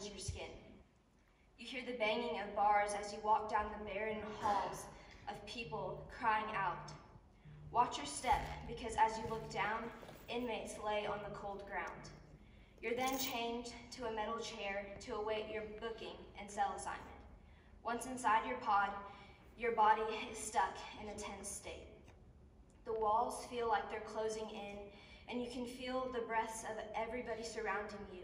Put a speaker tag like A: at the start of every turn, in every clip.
A: touches your skin. You hear the banging of bars as you walk down the barren halls of people crying out. Watch your step, because as you look down, inmates lay on the cold ground. You're then chained to a metal chair to await your booking and cell assignment. Once inside your pod, your body is stuck in a tense state. The walls feel like they're closing in, and you can feel the breaths of everybody surrounding you.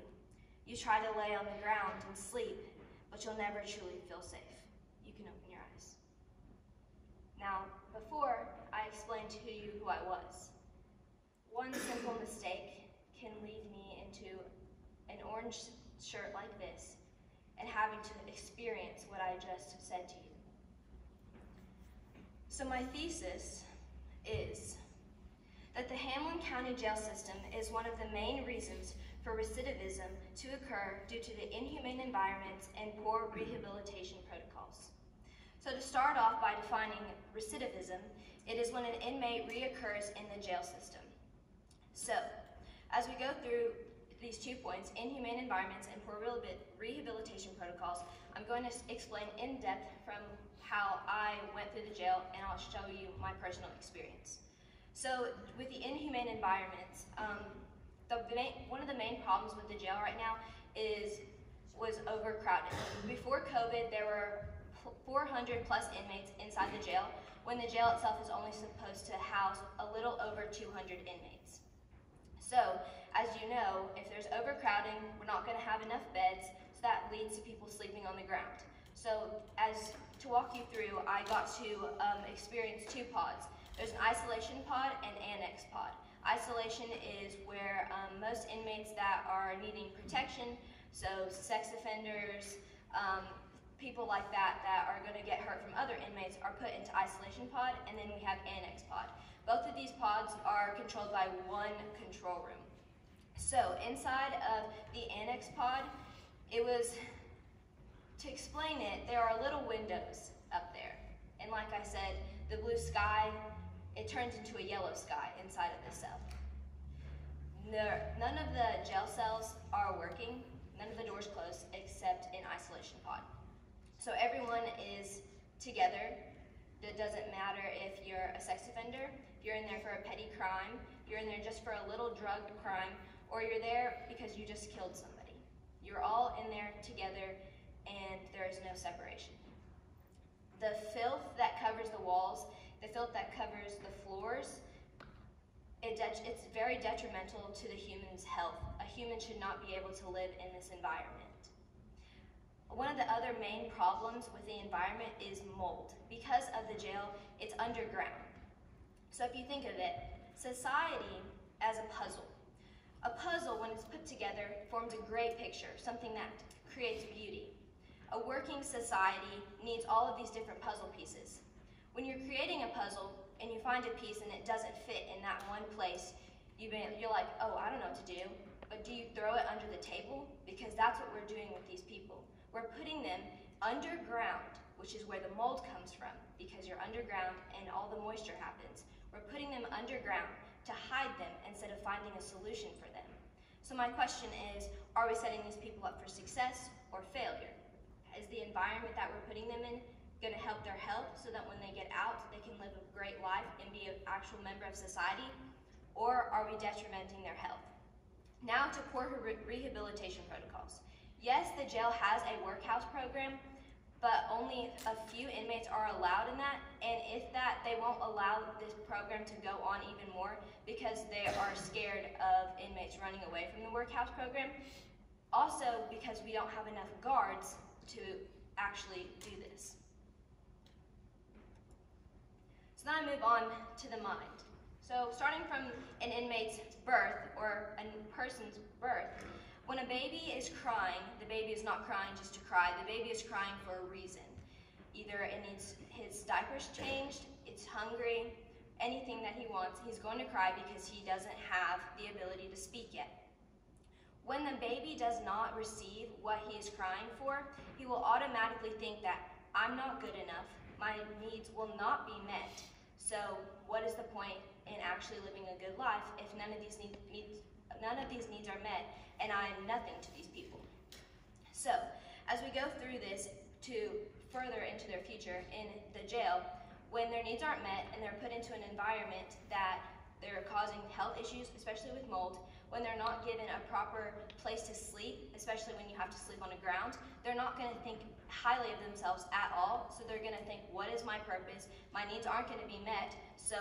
A: You try to lay on the ground and sleep, but you'll never truly feel safe. You can open your eyes. Now, before I explain to you who I was, one simple mistake can lead me into an orange shirt like this and having to experience what I just said to you. So my thesis is that the Hamlin County jail system is one of the main reasons for recidivism to occur due to the inhumane environments and poor rehabilitation protocols. So to start off by defining recidivism, it is when an inmate reoccurs in the jail system. So, as we go through these 2 points, inhumane environments and poor rehabilitation protocols, I'm going to explain in depth from how I went through the jail, and I'll show you my personal experience. So with the inhumane environments, one of the main problems with the jail right now was overcrowding. Before COVID, there were 400 plus inmates inside the jail, when the jail itself is only supposed to house a little over 200 inmates. So, as you know, if there's overcrowding, we're not going to have enough beds, so that leads to people sleeping on the ground. So, to walk you through, I got to experience 2 pods. There's an isolation pod and annex pod. Isolation is where most inmates that are needing protection, so sex offenders, people like that are going to get hurt from other inmates, are put into isolation pod, and then we have annex pod. Both of these pods are controlled by one control room. So inside of the annex pod, to explain it, there are little windows up there. And like I said, the blue sky, it turns into a yellow sky inside of the cell. None of the jail cells are working, none of the doors closed, except in isolation pod. So everyone is together. It doesn't matter if you're a sex offender, if you're in there for a petty crime, you're in there just for a little drug crime, or you're there because you just killed somebody. You're all in there together, and there is no separation. The filth that covers the walls, the filth that covers the floors, it's very detrimental to the human's health. A human should not be able to live in this environment. One of the other main problems with the environment is mold. Because of the jail, it's underground. So if you think of it, society as a puzzle. A puzzle, when it's put together, forms a great picture, something that creates beauty. A working society needs all of these different puzzle pieces. When you're creating a puzzle and you find a piece and it doesn't fit in that one place, you're like, oh, I don't know what to do. But do you throw it under the table? Because that's what we're doing with these people. We're putting them underground, which is where the mold comes from, because you're underground and all the moisture happens. We're putting them underground to hide them instead of finding a solution for them. So my question is, are we setting these people up for success or failure? Is the environment that we're putting them in going to help their health so that when they get out, they can live a great life and be an actual member of society? Or are we detrimenting their health? Now to poor rehabilitation protocols. Yes, the jail has a workhouse program, but only a few inmates are allowed in that, and if that, they won't allow this program to go on even more because they are scared of inmates running away from the workhouse program. Also, because we don't have enough guards to actually do this. So then I move on to the mind. So starting from an inmate's birth or a person's birth, when a baby is crying, the baby is not crying just to cry. The baby is crying for a reason. Either it needs his diapers changed, it's hungry, anything that he wants, he's going to cry because he doesn't have the ability to speak yet. When the baby does not receive what he is crying for, he will automatically think that I'm not good enough, my needs will not be met. So what is the point in actually living a good life if none of these needs are met and I am nothing to these people? So to further into their future in the jail when their needs aren't met and they're put into an environment that they're causing health issues, especially with mold, when they're not given a proper place to sleep, especially when you have to sleep on the ground. They're not going to think highly of themselves at all, so they're going to think, what is my purpose? My needs aren't going to be met, so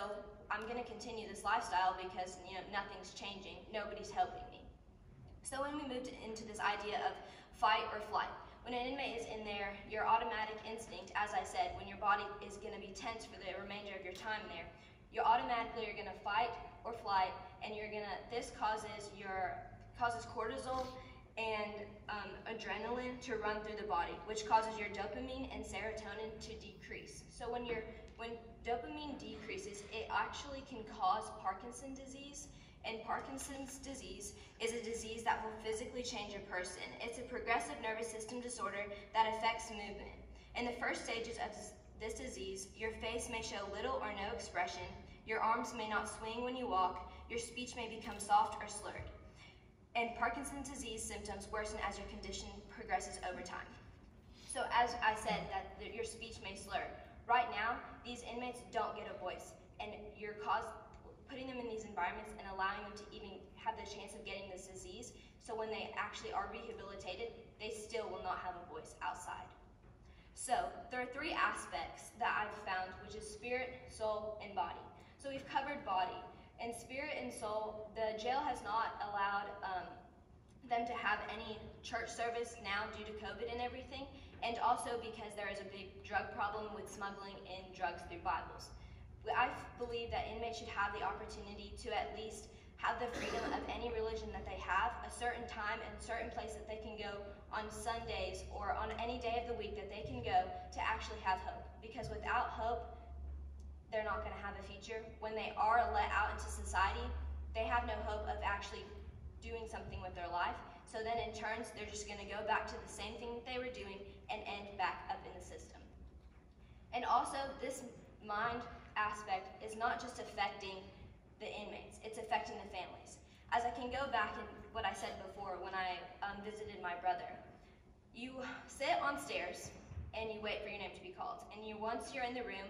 A: I'm going to continue this lifestyle because nothing's changing, nobody's helping me. So when we moved into this idea of fight or flight, when an inmate is in there, your automatic instinct, as I said, when your body is going to be tense for the remainder of your time there, you automatically are going to fight or flight, and this causes cortisol and adrenaline to run through the body, which causes your dopamine and serotonin to decrease. So when dopamine decreases, it actually can cause Parkinson's disease, and Parkinson's disease is a disease that will physically change a person. It's a progressive nervous system disorder that affects movement. In the first stages of this disease, your face may show little or no expression, your arms may not swing when you walk, your speech may become soft or slurred. And Parkinson's disease symptoms worsen as your condition progresses over time. So as I said, that your speech may slur. Right now, these inmates don't get a voice, and you're putting them in these environments and allowing them to even have the chance of getting this disease, so when they actually are rehabilitated, they still will not have a voice outside. So there are three aspects that I've found, which is spirit, soul, and body. So we've covered body. In spirit and soul, the jail has not allowed them to have any church service now due to COVID and everything, and also because there is a big drug problem with smuggling in drugs through Bibles. I believe that inmates should have the opportunity to at least have the freedom of any religion that they have, a certain time and a certain place that they can go on Sundays or on any day of the week that they can go to actually have hope. Because without hope, they're not going to have a future. When they are let out into society, they have no hope of actually doing something with their life. So then in turns, they're just going to go back to the same thing that they were doing and end back up in the system. And also, this mind aspect is not just affecting the inmates, it's affecting the families. As I can go back in what I said before when I visited my brother, you sit on stairs and you wait for your name to be called. And once you're in the room,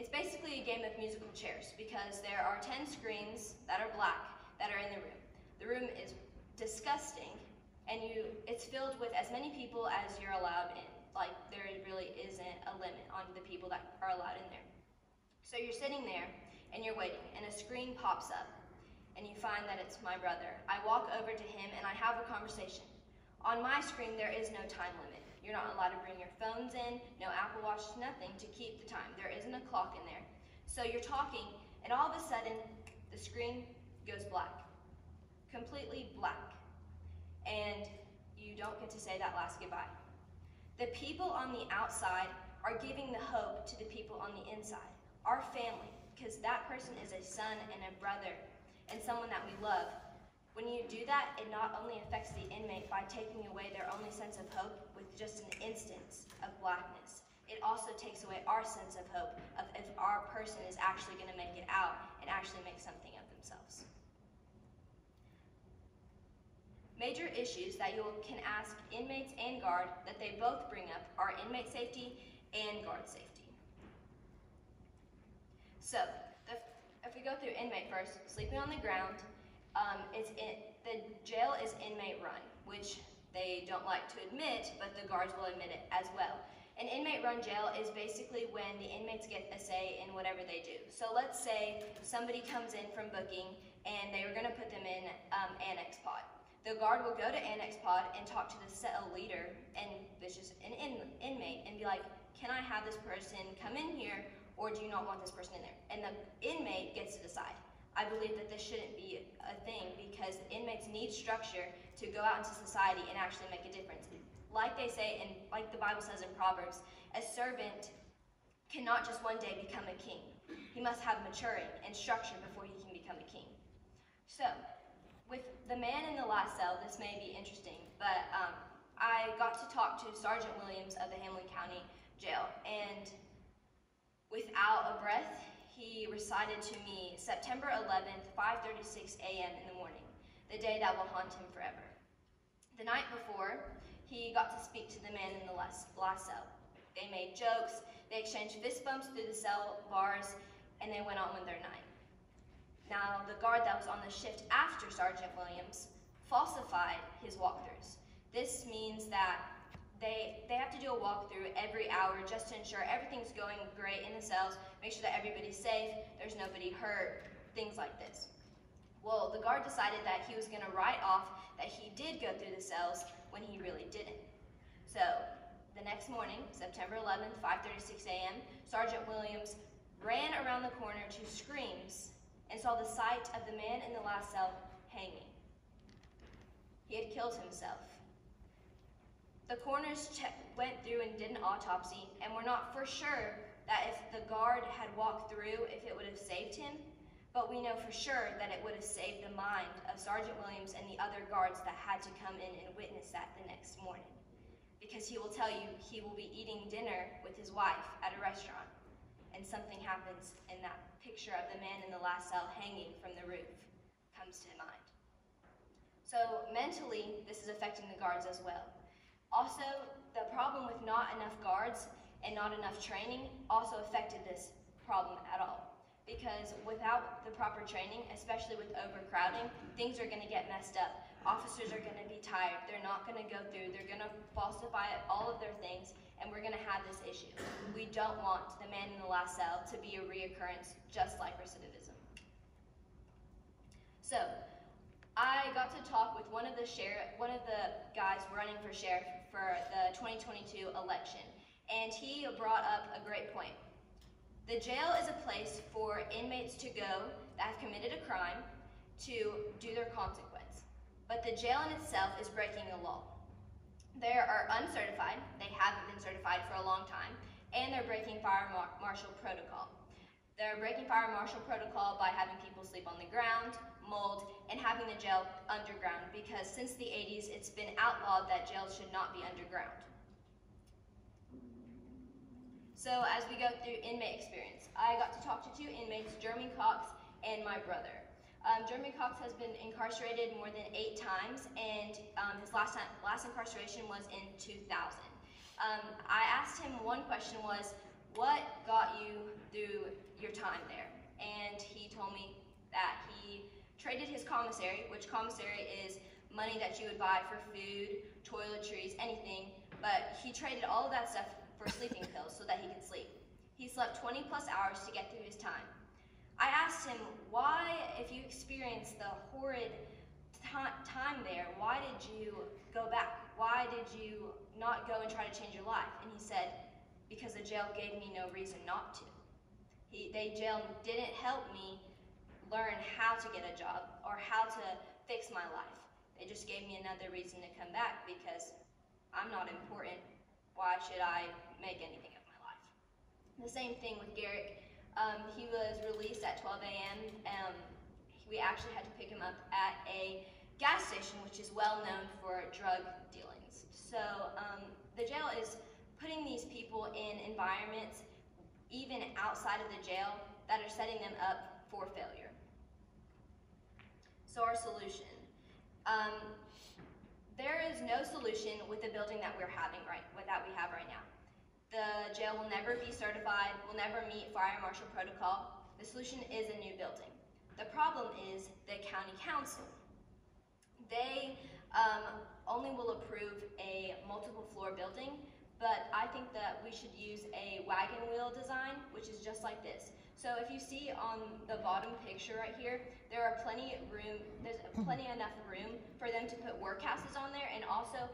A: it's basically a game of musical chairs because there are 10 screens that are black that are in the room. The room is disgusting, and it's filled with as many people as you're allowed in. Like, there really isn't a limit on the people that are allowed in there. So you're sitting there and you're waiting, and a screen pops up and you find that it's my brother. I walk over to him and I have a conversation. On my screen, there is no time limit. You're not allowed to bring your phones in, no Apple Watch, nothing to keep the time. There isn't a clock in there. So you're talking, and all of a sudden, the screen goes black. Completely black. And you don't get to say that last goodbye. The people on the outside are giving the hope to the people on the inside. Our family, because that person is a son and a brother and someone that we love. When you do that, it not only affects the inmate by taking away their only sense of hope with just an instance of blackness, it also takes away our sense of hope of if our person is actually going to make it out and actually make something of themselves. Major issues that you can ask inmates and guard that they both bring up are inmate safety and guard safety. So, if we go through inmate first, sleeping on the ground, the jail is inmate run, which they don't like to admit, but the guards will admit it as well. An inmate run jail is basically when the inmates get a say in whatever they do. So let's say somebody comes in from booking and they were going to put them in annex pod. The guard will go to annex pod and talk to the cell leader, and this is an inmate, and be like, can I have this person come in here, or do you not want this person in there? And the inmate gets to decide. I believe that this shouldn't be a thing because inmates need structure to go out into society and actually make a difference. Like they say, and like the Bible says in Proverbs, a servant cannot just one day become a king. He must have maturing and structure before he can become a king. So, with the man in the last cell, this may be interesting, but I got to talk to Sergeant Williams of the Hamilton County Jail, and without a breath, he recited to me September 11th, 5:36 a.m. in the morning, the day that will haunt him forever. The night before, he got to speak to the man in the last cell. They made jokes, they exchanged fist bumps through the cell bars, and they went on with their night. Now, the guard that was on the shift after Sergeant Williams falsified his walkthroughs. This means that they have to do a walkthrough every hour just to ensure everything's going great in the cells, make sure that everybody's safe, there's nobody hurt, things like this. Well, the guard decided that he was going to write off that he did go through the cells when he really didn't. So, the next morning, September 11th, 5:36 a.m., Sergeant Williams ran around the corner to screams and saw the sight of the man in the last cell hanging. He had killed himself. The coroners went through and did an autopsy, and were not for sure that if the guard had walked through, if it would have saved him, but we know for sure that it would have saved the mind of Sergeant Williams and the other guards that had to come in and witness that the next morning. Because he will tell you he will be eating dinner with his wife at a restaurant, and something happens, and that picture of the man in the last cell hanging from the roof comes to mind. So mentally, this is affecting the guards as well. Also, the problem with not enough guards and not enough training also affected this problem at all. Because without the proper training, especially with overcrowding, things are going to get messed up. Officers are going to be tired. They're not going to go through. They're going to falsify all of their things, and we're going to have this issue. We don't want the man in the last cell to be a reoccurrence, just like recidivism. So, I got to talk with one of the guys running for sheriff for the 2022 election, and he brought up a great point. The jail is a place for inmates to go that have committed a crime to do their consequence. But the jail in itself is breaking the law. They are uncertified, they haven't been certified for a long time, and they're breaking fire marshal protocol. They're breaking fire marshal protocol by having people sleep on the ground, mold, and having the jail underground, because since the 80s, it's been outlawed that jails should not be underground. So as we go through inmate experience, I got to talk to two inmates, Jeremy Cox and my brother. Jeremy Cox has been incarcerated more than 8 times, and his last incarceration was in 2000. I asked him, one question was, what got you through your time there? And he told me that he traded his commissary, which commissary is money that you would buy for food, toiletries, anything, but he traded all of that stuff for sleeping pills so that he could sleep. He slept 20+ hours to get through his time. I asked him, why, if you experienced the horrid time there, why did you go back? Why did you not go and try to change your life? And he said, because the jail gave me no reason not to. The jail didn't help me learn how to get a job or how to fix my life. They just gave me another reason to come back because I'm not important. Why should I make anything of my life? The same thing with Garrick. He was released at 12 a.m. We actually had to pick him up at a gas station, which is well known for drug dealings. So the jail is putting these people in environments, even outside of the jail, that are setting them up for failure. So our solution. There is no solution with the building that we have right now. The jail will never be certified, will never meet fire marshal protocol. The solution is a new building. The problem is the county council. They only will approve a multiple floor building, but I think that we should use a wagon wheel design, which is just like this. So if you see on the bottom picture right here, there's plenty enough room for them to put workhouses on there, and also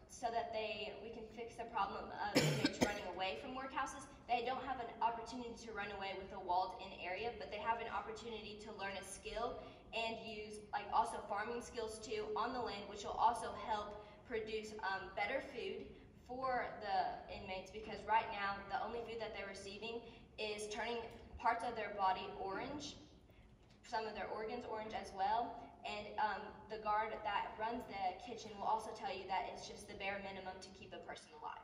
A: so that we can fix the problem of inmates running away from workhouses. They don't have an opportunity to run away with a walled-in area, but they have an opportunity to learn a skill and use also farming skills too on the land, which will also help produce better food for the inmates, because right now the only food that they're receiving is turning parts of their body orange, some of their organs orange as well, and the guard that runs the kitchen will also tell you that it's just the bare minimum to keep a person alive.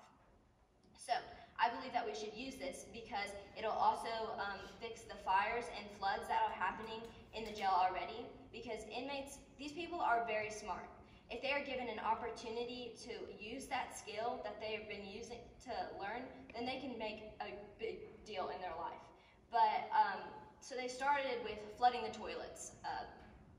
A: So I believe that we should use this because it'll also fix the fires and floods that are happening in the jail already, because inmates, these people are very smart. If they are given an opportunity to use that skill that they've been using to learn, then they can make a big deal in their life. But, so they started with flooding the toilets.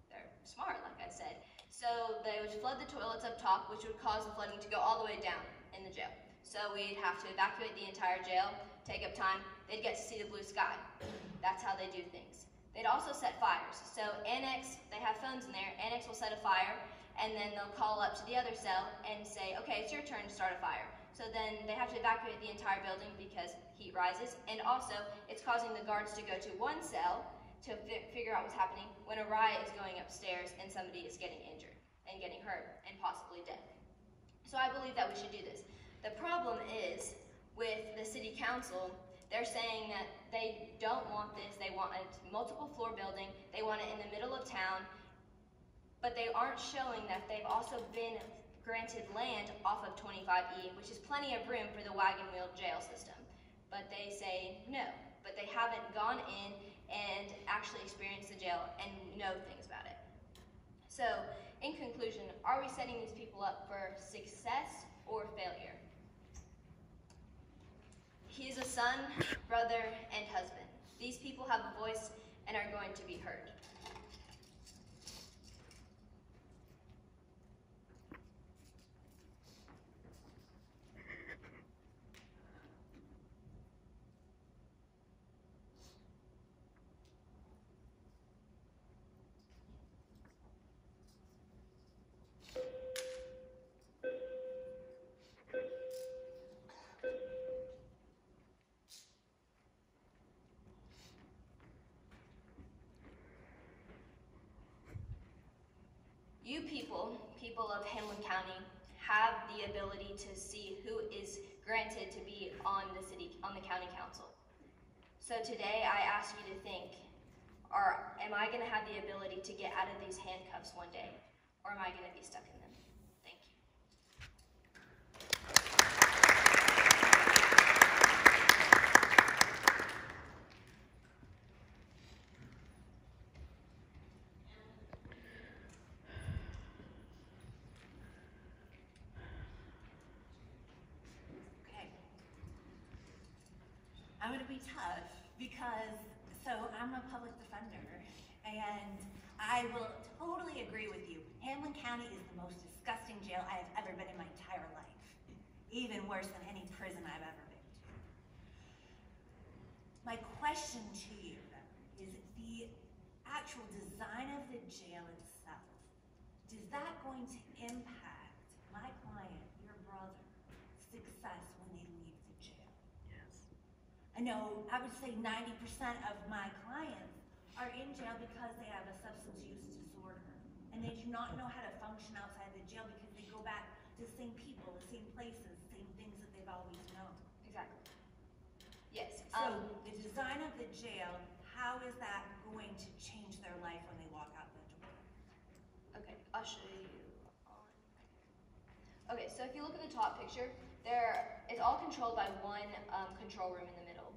A: They're smart, like I said. So they would flood the toilets up top, which would cause the flooding to go all the way down in the jail. So we'd have to evacuate the entire jail, take up time. They'd get to see the blue sky. That's how they do things. They'd also set fires. So Annex, they have phones in there. Annex will set a fire, and then they'll call up to the other cell and say, okay, it's your turn to start a fire. So then they have to evacuate the entire building because heat rises, and also it's causing the guards to go to one cell to figure out what's happening when a riot is going upstairs and somebody is getting injured and getting hurt and possibly dead. So I believe that we should do this. The problem is with the city council, they're saying that they don't want this. They want a multiple floor building. They want it in the middle of town. But they aren't showing that they've also been granted land off of 25E, which is plenty of room for the wagon wheel jail system. But they say no. But they haven't gone in and actually experienced the jail and know things about it. So, in conclusion, are we setting these people up for success or failure? He is a son, brother, and husband. These people have a voice and are going to be heard. You people of Hamlin County, have the ability to see who is granted to be on the county council. So today I ask you to think, am I going to have the ability to get out of these handcuffs one day, or am I going to be stuck in them? Thank you.
B: I'm going to be tough because, I'm a public defender, and I will totally agree with you. Hamlin County is the most disgusting jail I have ever been in my entire life. Even worse than any prison I've ever been to. My question to you, though, is the actual design of the jail itself, is that going to impact my client, your brother, success when they leave the jail? I know, I would say 90% of my clients are in jail because they have a substance use disorder. And they do not know how to function outside the jail because they go back to the same people, the same places, the same things that they've always known.
A: Exactly. Yes.
B: So the design of the jail, how is that going to change their life when they walk out the door?
A: Okay, I'll show you on. Okay, so if you look at the top picture, it's all controlled by one control room in the middle,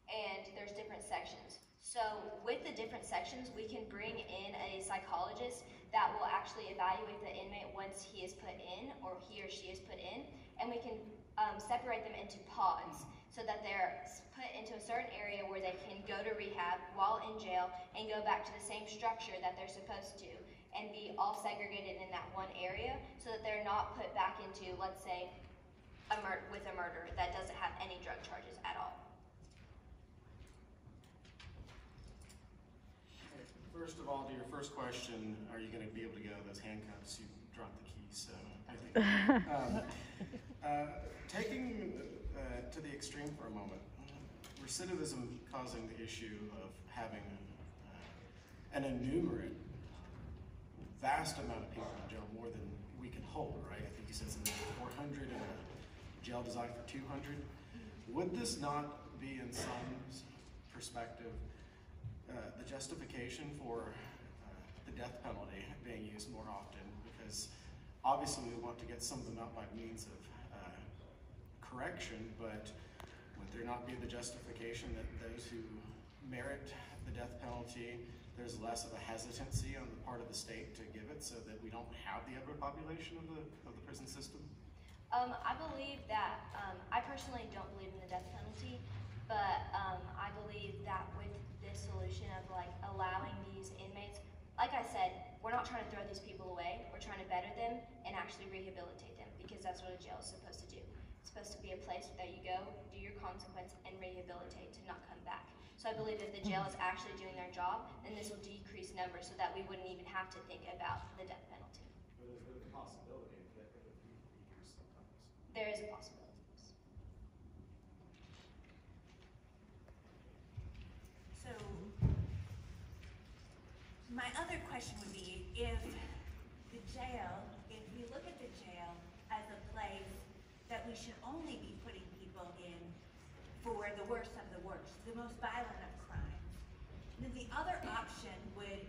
A: and there's different sections. So with the different sections, we can bring in a psychologist that will actually evaluate the inmate once he is put in, or he or she is put in, and we can separate them into pods so that they're put into a certain area where they can go to rehab while in jail and go back to the same structure that they're supposed to, and be all segregated in that one area so that they're not put back into, let's say, with a murder that doesn't have any drug charges at all.
C: First of all, to your first question, are you going to be able to get out of those handcuffs? You dropped the keys, so I think. Taking to the extreme for a moment, recidivism causing the issue of having an innumerate, vast amount of people in jail, more than we can hold, right? I think he says in 400 and a jail designed for 200. Would this not be, in some perspective, the justification for the death penalty being used more often? Because obviously we want to get some of them out by means of correction, but would there not be the justification that those who merit the death penalty there's less of a hesitancy on the part of the state to give it so that we don't have the overpopulation of the prison system?
A: I believe that, I personally don't believe in the death penalty, but I believe that with this solution of like allowing these inmates, like I said, we're not trying to throw these people away, we're trying to better them and actually rehabilitate them, because that's what a jail is supposed to do. It's supposed to be a place that you go, do your consequence, and rehabilitate to not come back. So I believe if the jail is actually doing their job, then this will decrease numbers so that we wouldn't even have to think about the death penalty.
C: But is there the possibility that it would be used sometimes?
A: There is a possibility. Yes.
B: So, my other question would be, if we look at the jail as a place that we should only be putting people in for the worst of the worst, the most violent of crimes, then the other option would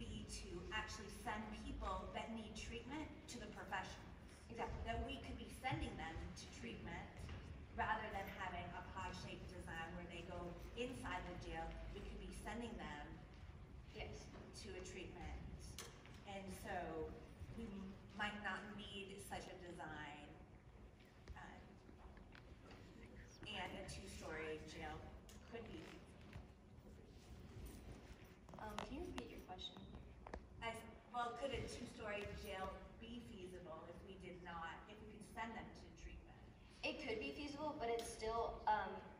B: be to actually send people that need treatment to the professionals.
A: Exactly.
B: That we could be sending them to treatment rather than having a pod-shaped design where they go inside the jail. We could be sending them
A: Yes.
B: to a treatment. And so we might not need such a design. And a two-story jail could be.
A: Can you repeat your question?
B: Well, could a two-story jail be feasible if we could send them to treatment?
A: It could be feasible, but it's still,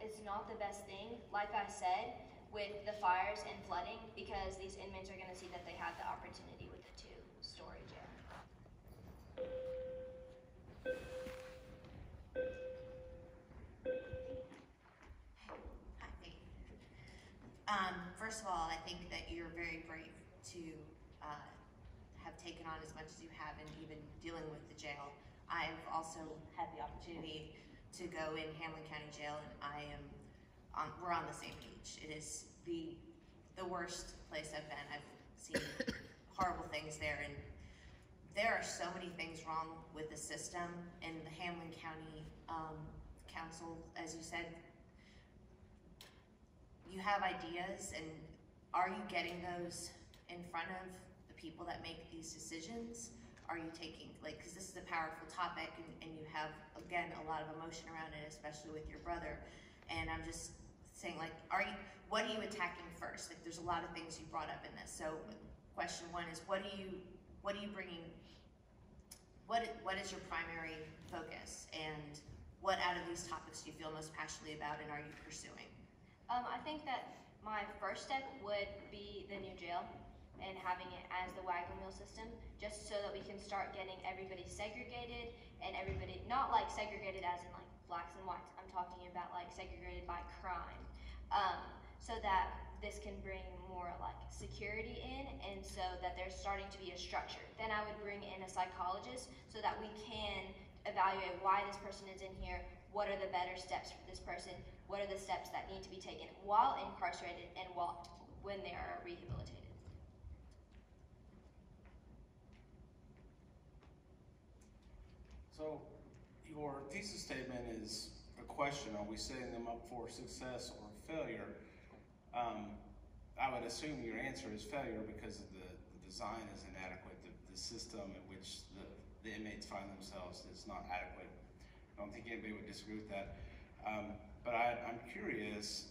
A: it's not the best thing, like I said, with the fires and flooding, because these inmates are gonna see that they have the opportunity with the two-story jail.
D: Hi, Faith. First of all, I think that you're very brave to have taken on as much as you have and even dealing with the jail. I've also had the opportunity to go in Hamlin County Jail, and we're on the same page. It is the worst place I've been. I've seen horrible things there, and there are so many things wrong with the system. And the Hamlin County Council, as you said, you have ideas, and are you getting those in front of the people that make these decisions? Are you taking, because this is a powerful topic, and you have, again, a lot of emotion around it, especially with your brother. And I'm just saying, what are you attacking first? Like, there's a lot of things you brought up in this. So question one is, what are you bringing, what is your primary focus? And what out of these topics do you feel most passionately about, and are you pursuing?
A: I think that my first step would be the new jail and having it as the wagon wheel system, just so that we can start getting everybody segregated, and everybody, not like segregated as in like blacks and whites, I'm talking about like segregated by crime, so that this can bring more like security in, and so that there's starting to be a structure. Then I would bring in a psychologist so that we can evaluate why this person is in here, what are the better steps for this person, what are the steps that need to be taken while incarcerated and when they are rehabilitated.
E: So your thesis statement is a question: are we setting them up for success or failure? I would assume your answer is failure, because the design is inadequate. The system in which the inmates find themselves is not adequate. I don't think anybody would disagree with that. But I'm curious,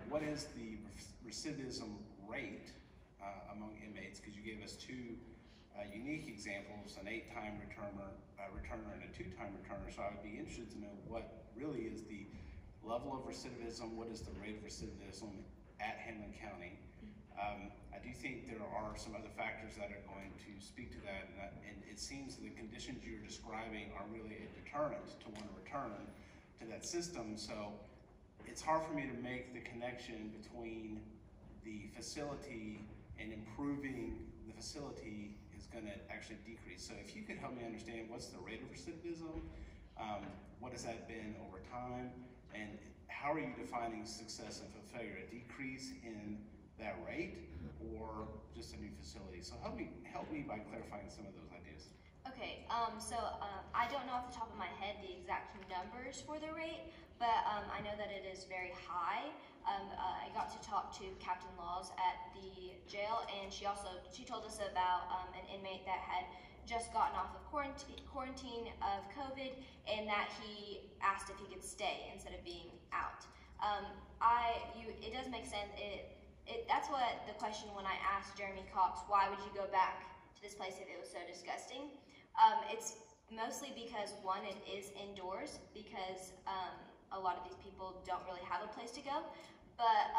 E: what is the recidivism rate among inmates? Because you gave us two unique examples, an 8-time returner and a 2-time returner. So I would be interested to know what really is the level of recidivism, what is the rate of recidivism at Hamlin County. I do think there are some other factors that are going to speak to that, and it seems the conditions you're describing are really a deterrent to want to return to that system. So it's hard for me to make the connection between the facility and improving the facility is going to actually decrease. So if you could help me understand, what's the rate of recidivism, what has that been over time, and how are you defining success and failure? A decrease in that rate, or just a new facility? So help me by clarifying some of those ideas.
A: Okay, I don't know off the top of my head the exact numbers for the rate, but I know that it is very high. I got to talk to Captain Laws at the jail, and she told us about an inmate that had just gotten off of quarantine of COVID, and that he asked if he could stay instead of being out. It does make sense. That's what the question when I asked Jeremy Cox, why would you go back to this place if it was so disgusting? It's mostly because one, it is indoors, because a lot of these people don't really have a place to go, but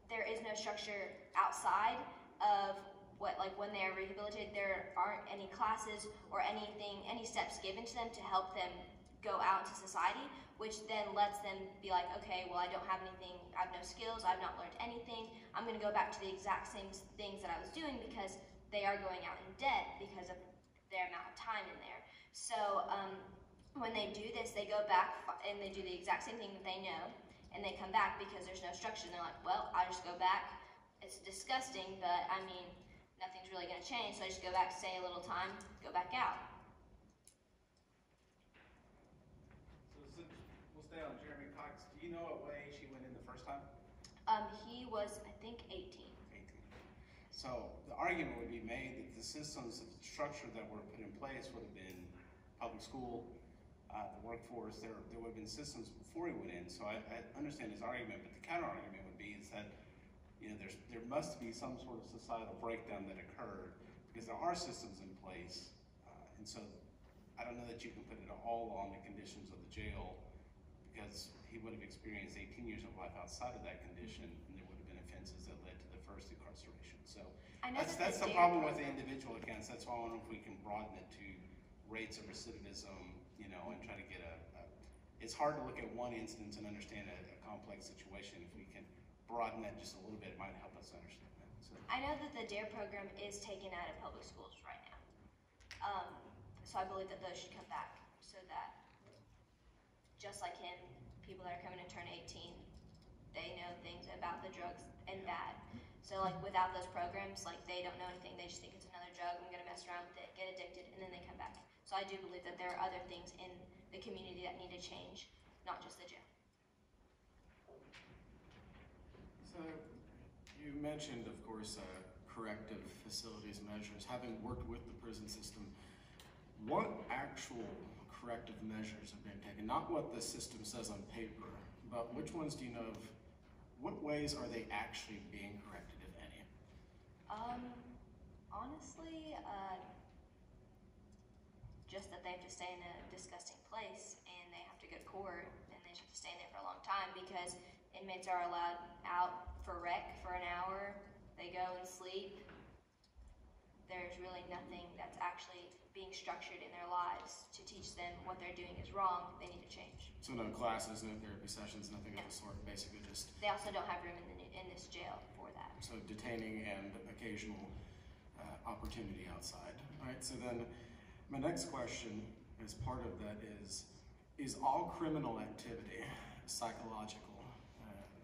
A: there is no structure outside of when they are rehabilitated. There aren't any classes or any steps given to them to help them go out into society, which then lets them be like, okay, well, I don't have anything, I have no skills, I've not learned anything, I'm gonna go back to the exact same things that I was doing, because they are going out in debt because of their amount of time in there. So when they do this, they go back and they do the exact same thing that they know, and they come back because there's no structure. They're like, well, I just go back. It's disgusting, but I mean, nothing's really gonna change, so I just go back, stay a little time, go back out.
E: So we'll stay on Jeremy Cox. Do you know what way she went in the first time?
A: He was, I think, 18.
E: 18. So the argument would be made that the systems of structure that were put in place would have been public school, the workforce. There would have been systems before he went in. So I understand his argument, but the counter argument would be is that there must be some sort of societal breakdown that occurred, because there are systems in place, and so I don't know that you can put it all on the conditions of the jail, because he would have experienced 18 years of life outside of that condition, and there would have been offenses that led to the first incarceration. So that's the problem with the individual accounts. That's why I wonder if we can broaden it to rates of recidivism, and try to get it's hard to look at one instance and understand a complex situation. If we can broaden that just a little bit, it might help us understand that. So.
A: I know that the DARE program is taken out of public schools right now. So I believe that those should come back, so that just like him, people that are coming to turn 18, they know things about the drugs and bad. So like without those programs, like they don't know anything, they just think it's another drug, I'm gonna mess around with it, get addicted, and then they come back. So I do believe that there are other things in the community that need to change, not just the jail.
C: So you mentioned, of course, corrective facilities measures. Having worked with the prison system, what actual corrective measures have been taken? Not what the system says on paper, but which ones do you know of? What ways are they actually being corrected, if any?
A: Honestly, just that they have to stay in a disgusting place, and they have to go to court, and they have to stay in there for a long time, because inmates are allowed out for rec for an hour, they go and sleep. There's really nothing that's actually being structured in their lives to teach them what they're doing is wrong. They need to change.
C: So no classes, no therapy sessions, nothing of the sort, basically just...
A: They also don't have room in this jail for that.
C: So detaining and occasional opportunity outside. All right, so then my next question as part of that is all criminal activity psychological?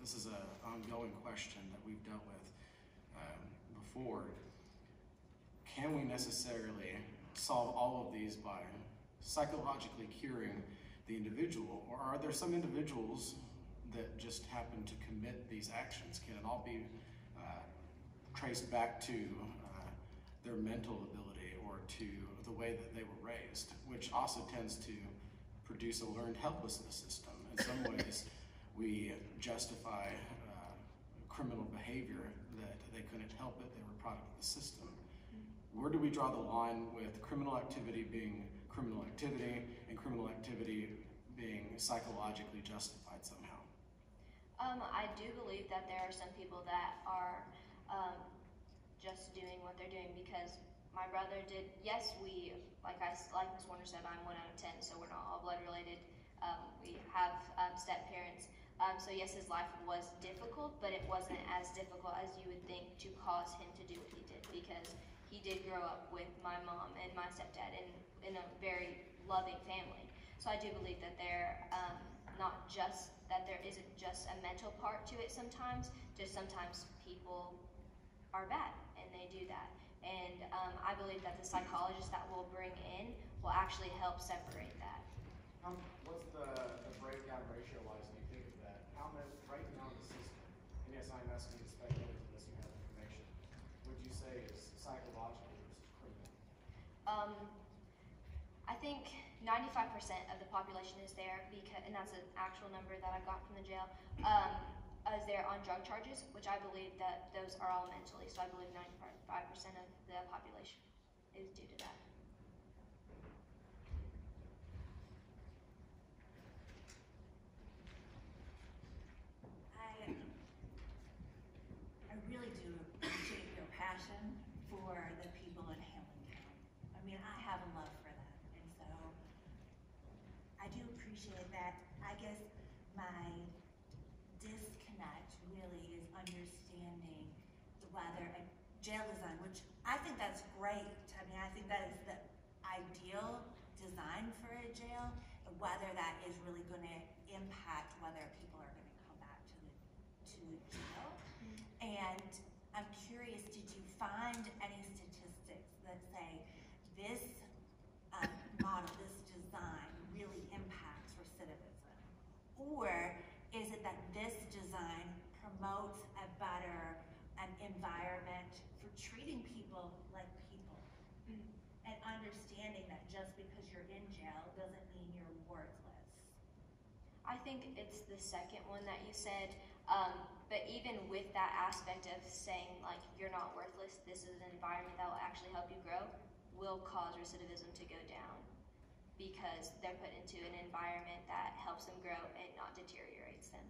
C: This is an ongoing question that we've dealt with before. Can we necessarily solve all of these by psychologically curing the individual, or are there some individuals that just happen to commit these actions? Can it all be traced back to their mental ability or to the way that they were raised, which also tends to produce a learned helplessness system? In some ways, we justify criminal behavior that they couldn't help it, they were a product of the system. Where do we draw the line with criminal activity being criminal activity and criminal activity being psychologically justified somehow?
A: I do believe that there are some people that are just doing what they're doing because my brother did. Yes, we, like Ms. Warner said, I'm 1 out of 10, so we're not all blood related. We have step parents. So yes, his life was difficult, but it wasn't as difficult as you would think to cause him to do what he did, because he did grow up with my mom and my stepdad in a very loving family. So I do believe that there isn't just a mental part to it sometimes, just sometimes people are bad and they do that. And I believe that the psychologist that we'll bring in will actually help separate that.
F: What's the breakdown ratio-wise, do you think of that? How many, right now in the system, and yes, I'm asking you to speculate unless you have information, would you say is psychological versus criminal?
A: I think 95% of the population is there because, and that's an actual number that I got from the jail, is there on drug charges, which I believe that those are all mentally. So I believe 95% of the population is due to that.
B: I really do appreciate your passion for the people in Hamlin County. I mean, I have a love for them, and so I do appreciate that. I guess my disconnect really is understanding whether a jail design, which I think that's great. I mean, I think that is the ideal design for a jail, and whether that is really going to impact whether people are going to come back to jail. And I'm curious, did you find any statistics that say this model, this design really impacts recidivism? Or is it that this design promotes a better environment for treating people like people? And understanding that just because you're in jail doesn't mean you're worthless.
A: I think it's the second one that you said, but even with that aspect of saying like you're not worthless, this is an environment that will actually help you grow, will cause recidivism to go down because they're put into an environment that helps them grow and not deteriorates them.